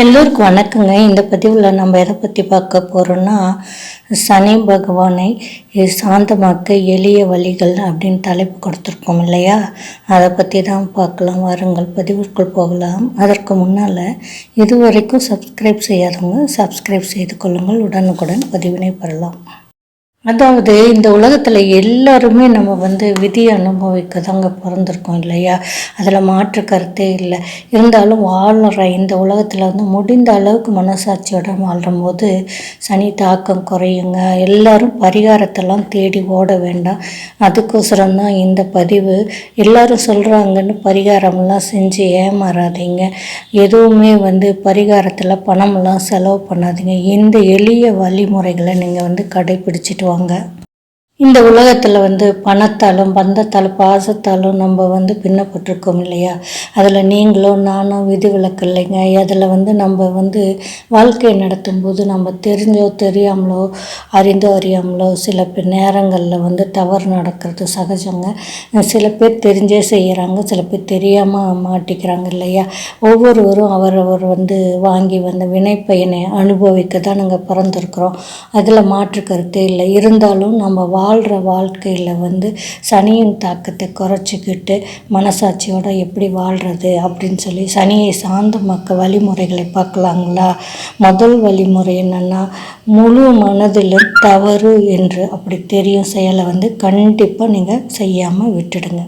எல்லோருக்கும் வணக்கங்க. இந்த பதிவில் நம்ம எதை பற்றி பார்க்க போகிறோன்னா, சனி பகவானை சாந்தமாக்க எளிய வழிகள் அப்படின்னு தலைப்பு கொடுத்துருக்கோம் இல்லையா? அதை பற்றி தான் பார்க்கலாம். வாருங்கள் பதிவிற்குள் போகலாம். அதற்கு முன்னால் இதுவரைக்கும் சப்ஸ்கிரைப் செய்யாதவங்க சப்ஸ்கிரைப் செய்து கொள்ளுங்கள். உடனுக்குடன் பதிவினை பெறலாம். அதாவது இந்த உலகத்தில் எல்லாருமே நம்ம விதியை அனுபவிக்க தாங்க பிறந்திருக்கோம் இல்லையா? அதில் மாற்று கருத்தே இல்லை. இருந்தாலும் வாழ்கிற இந்த உலகத்தில் முடிந்த அளவுக்கு மனசாட்சியோட வாழ்றும்போது சனி தாக்கம் குறையுங்க. எல்லாரும் பரிகாரத்தெல்லாம் தேடி ஓட வேண்டாம். அதுக்கோசரம் தான் இந்த பதிவு. எல்லாரும் சொல்கிறாங்கன்னு பரிகாரமெல்லாம் செஞ்சு ஏமாறாதீங்க. எதுவுமே பரிகாரத்தில் பணமெல்லாம் செலவு பண்ணாதீங்க. இந்த எளிய வழிமுறைகளை நீங்கள் கடைப்பிடிச்சிட்டு வாங்க. இந்த உலகத்தில் பணத்தாலும் பந்தத்தாலும் பாசத்தாலும் நம்ம பின்னப்பட்டிருக்கோம் இல்லையா? அதில் நீங்களும் நானும் விதிவிலக்கு இல்லைங்க. அதில் நம்ம வாழ்க்கையை நடத்தும்போது நம்ம தெரிஞ்சோ தெரியாமலோ அறிந்தோ அறியாமலோ சில நேரங்களில் தவறு நடக்கிறது சகஜங்க. சில பேர் தெரிஞ்சே செய்கிறாங்க, சில பேர் தெரியாமல் மாட்டிக்கிறாங்க இல்லையா? ஒவ்வொருவரும் அவரவர் வாங்கி வினைப்பயனை அனுபவிக்க தான் நாங்கள் பிறந்திருக்கிறோம். அதில் மாற்று கருத்தே இல்லை. இருந்தாலும் நம்ம வாழ்கிற வாழ்க்கையில் சனியின் தாக்கத்தை குறைச்சிக்கிட்டு மனசாட்சியோடு எப்படி வாழ்கிறது அப்படின்னு சொல்லி சனியை சாந்தமாக்க வழிமுறைகளை பார்க்கலாங்களா? முதல் வழிமுறை என்னென்னா, முழு மனதிலும் தவறு என்று அப்படி தெரியும் செயலை கண்டிப்பாக நீங்கள் செய்யாமல் விட்டுடுங்க.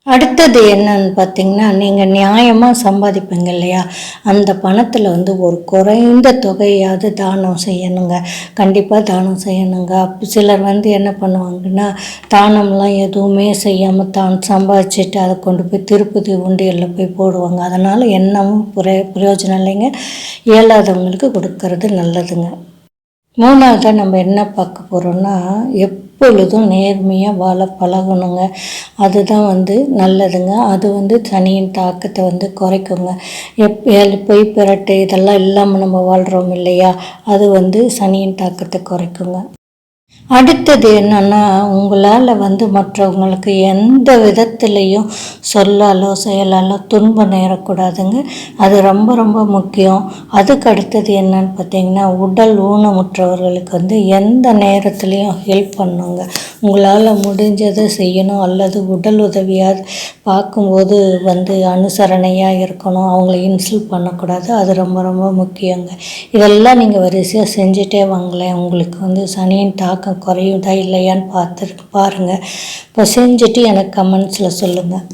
அடுத்தது என்னன்னு பார்த்தீங்கன்னா, நீங்கள் நியாயமாக சம்பாதிப்பீங்க இல்லையா? அந்த பணத்தில் ஒரு குறைந்த தொகையாவது தானம் செய்யணுங்க. கண்டிப்பாக தானம் செய்யணுங்க. சிலர் என்ன பண்ணுவாங்கன்னா, தானம்லாம் எதுவுமே செய்யாமல் தான் சம்பாதிச்சுட்டு அதை கொண்டு போய் திருப்பதி உண்டியலில் போய் போடுவாங்க. அதனால் என்னவும் பிரயோஜனம் இல்லைங்க. இயலாதவங்களுக்கு கொடுக்கறது நல்லதுங்க. மூணாவதாக நம்ம என்ன பார்க்க போகிறோன்னா, எப்பொழுதும் நேர்மையாக வாழ பழகணுங்க. அதுதான் நல்லதுங்க. அது சனியின் தாக்கத்தை குறைக்குங்க. பொய் பிரட்டு இதெல்லாம் இல்லாமல் நம்ம வாழ்கிறோம் இல்லையா? அது சனியின் தாக்கத்தை குறைக்குங்க. அடுத்தது என்னன்னா, உங்களால் மற்றவங்களுக்கு எந்த விதத்துலேயும் சொல்லாலோ செயலாலோ துன்பம் நேரக்கூடாதுங்க. அது ரொம்ப ரொம்ப முக்கியம். அதுக்கு அடுத்தது என்னன்னு பார்த்தீங்கன்னா, உடல் ஊனமுற்றவர்களுக்கு எந்த நேரத்துலேயும் ஹெல்ப் பண்ணுங்க. உங்களால் முடிஞ்சதை செய்யணும். அல்லது உடல் உதவியாக பார்க்கும்போது அனுசரணையாக இருக்கணும். அவங்கள இன்சல்ட் பண்ணக்கூடாது. அது ரொம்ப ரொம்ப முக்கியங்க. இதெல்லாம் நீங்கள் வரிசையாக செஞ்சுட்டே வாங்களேன். உங்களுக்கு சனியின் தாக்கம் குறையுதா இல்லையான்னு பாருங்கள். இப்போ செஞ்சுட்டு எனக்கு கமெண்ட்ஸில் சொல்லுங்கள்.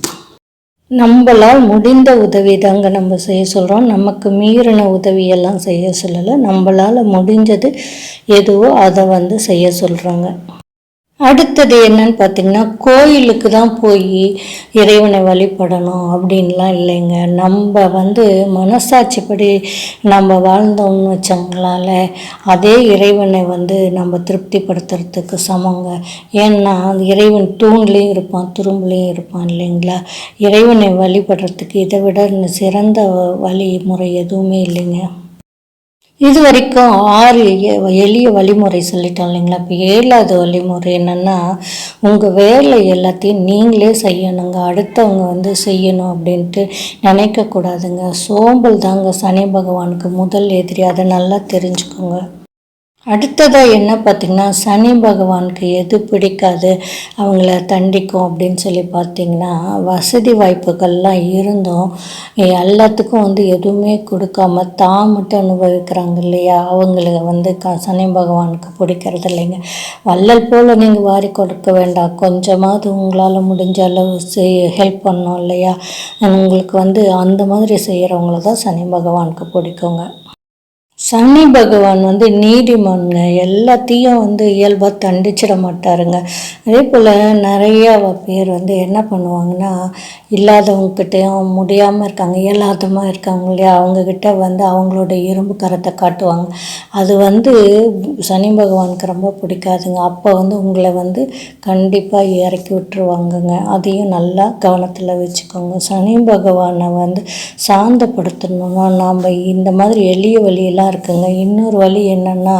நம்மளால் முடிந்த உதவி தாங்க நம்ம செய்ய சொல்கிறோம். நமக்கு மீறின உதவியெல்லாம் செய்ய சொல்லலை. நம்மளால் முடிஞ்சது எதுவோ அதை செய்ய சொல்கிறோங்க. அடுத்தது என்னன்னு பார்த்தீங்கன்னா, கோயிலுக்கு தான் போய் இறைவனை வழிபடணும் அப்படின்லாம் இல்லைங்க. நம்ம மனசாட்சிப்படி நம்ம வாழ்ந்தோம்னு வச்சோங்களால அதே இறைவனை நம்ம திருப்திப்படுத்துறதுக்கு சமங்க. ஏன்னா இறைவன் தூண்லேயும் இருப்பான், துரும்புலேயும் இருப்பான் இல்லைங்களா? இறைவனை வழிபடுறதுக்கு இதை விட சிறந்த வழிமுறை எதுவுமே இல்லைங்க. இது வரைக்கும் 6 எளிய வழிமுறை சொல்லிட்டோம் இல்லைங்களா? இப்போ 7வது வழிமுறை என்னென்னா, உங்கள் வேலை எல்லாத்தையும் நீங்களே செய்யணுங்க. அடுத்தவங்க செய்யணும் அப்படின்ட்டு நினைக்கக்கூடாதுங்க. சோம்பல் தாங்க சனி பகவானுக்கு முதல் எதிரி. அதை நல்லா தெரிஞ்சுக்கோங்க. அடுத்ததாக என்ன பார்த்திங்கன்னா, சனி பகவானுக்கு எது பிடிக்காது, அவங்கள தண்டிக்கும் அப்படின்னு சொல்லி பார்த்திங்கன்னா, வசதி வாய்ப்புகள்லாம் இருந்தும் எல்லாத்துக்கும் எதுவுமே கொடுக்காம தான் மட்டும் அனுபவிக்கிறாங்க இல்லையா? அவங்களுக்கு சனி பகவானுக்கு பிடிக்கிறது இல்லைங்க. வள்ளல் போல் நீங்கள் வாரி கொடுக்க வேண்டாம். கொஞ்சமாவது உங்களால் முடிஞ்ச அளவு ஹெல்ப் பண்ணோம் இல்லையா? உங்களுக்கு அந்த மாதிரி செய்கிறவங்கள தான் சனி பகவானுக்கு பிடிக்குங்க. சனி பகவான் நீதிமானுங்க. எல்லாத்தையும் இயல்பாக தண்டிச்சிட மாட்டாருங்க. அதே போல் நிறையா பேர் என்ன பண்ணுவாங்கன்னா, இல்லாதவங்கக்கிட்டையும் முடியாமல் இருக்காங்க, இயலாதமாக இருக்காங்க இல்லையா? அவங்கக்கிட்ட அவங்களோட இரும்பு கரத்தை காட்டுவாங்க. அது சனி பகவானுக்கு ரொம்ப பிடிக்காதுங்க. அப்போ உங்களை கண்டிப்பாக இறக்கி விட்டுருவாங்கங்க. அதையும் நல்லா கவனத்தில் வச்சுக்கோங்க. சனி பகவானை சாந்தப்படுத்தணும்னா நாம் இந்த மாதிரி எளிய வழியெல்லாம் இருக்குங்க. இன்னொரு வழி என்னென்னா,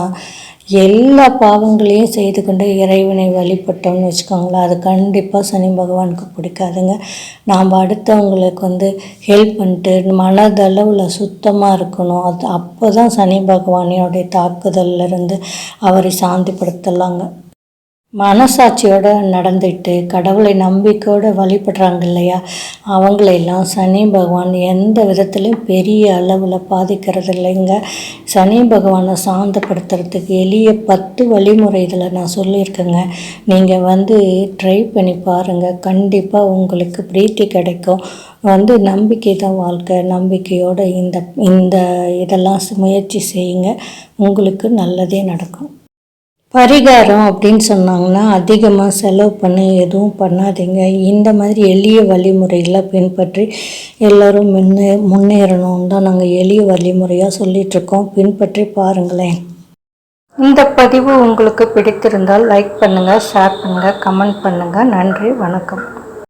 எல்லா பாவங்களையும் செய்து கொண்டு இறைவனை வழிபட்டோம்னு வச்சுக்கோங்களேன், அது கண்டிப்பாக சனி பகவானுக்கு பிடிக்காதுங்க. நாம் அடுத்தவங்களுக்கு ஹெல்ப் பண்ணிட்டு மனதளவில் சுத்தமாக இருக்கணும். அப்போ தான் சனி பகவானியோடைய தாக்குதல்லேருந்து அவரை சாந்திப்படுத்தலாங்க. மனசாட்சியோடு நடந்துட்டு கடவுளை நம்பிக்கையோடு வழிபடுறாங்க இல்லையா, அவங்களையெல்லாம் சனி பகவான் எந்த விதத்துலையும் பெரிய அளவில் பாதிக்கிறது இல்லைங்க. சனி பகவானை சாந்தப்படுத்துறதுக்கு எளிய 10 வழிமுறை இதில் நான் சொல்லியிருக்கேங்க. நீங்கள் ட்ரை பண்ணி பாருங்கள். கண்டிப்பாக உங்களுக்கு பிரீத்தி கிடைக்கும். நம்பிக்கை தான் வாழ்க்கை. நம்பிக்கையோடு இந்த இதெல்லாம் முயற்சி செய்யுங்க. உங்களுக்கு நல்லதே நடக்கும். பரிகாரம் அப்படின்னு சொன்னாங்கன்னா அதிகமாக செலவு பண்ணி எதுவும் பண்ணாதீங்க. இந்த மாதிரி எளிய வழிமுறைகளை பின்பற்றி எல்லோரும் முன்னேறணும்னு தான் நாங்கள் எளிய வழிமுறையாக சொல்லிகிட்ருக்கோம். பின்பற்றி பாருங்களேன். இந்த பதிவு உங்களுக்கு பிடித்திருந்தால் லைக் பண்ணுங்கள், ஷேர் பண்ணுங்கள், கமெண்ட் பண்ணுங்கள். நன்றி, வணக்கம்.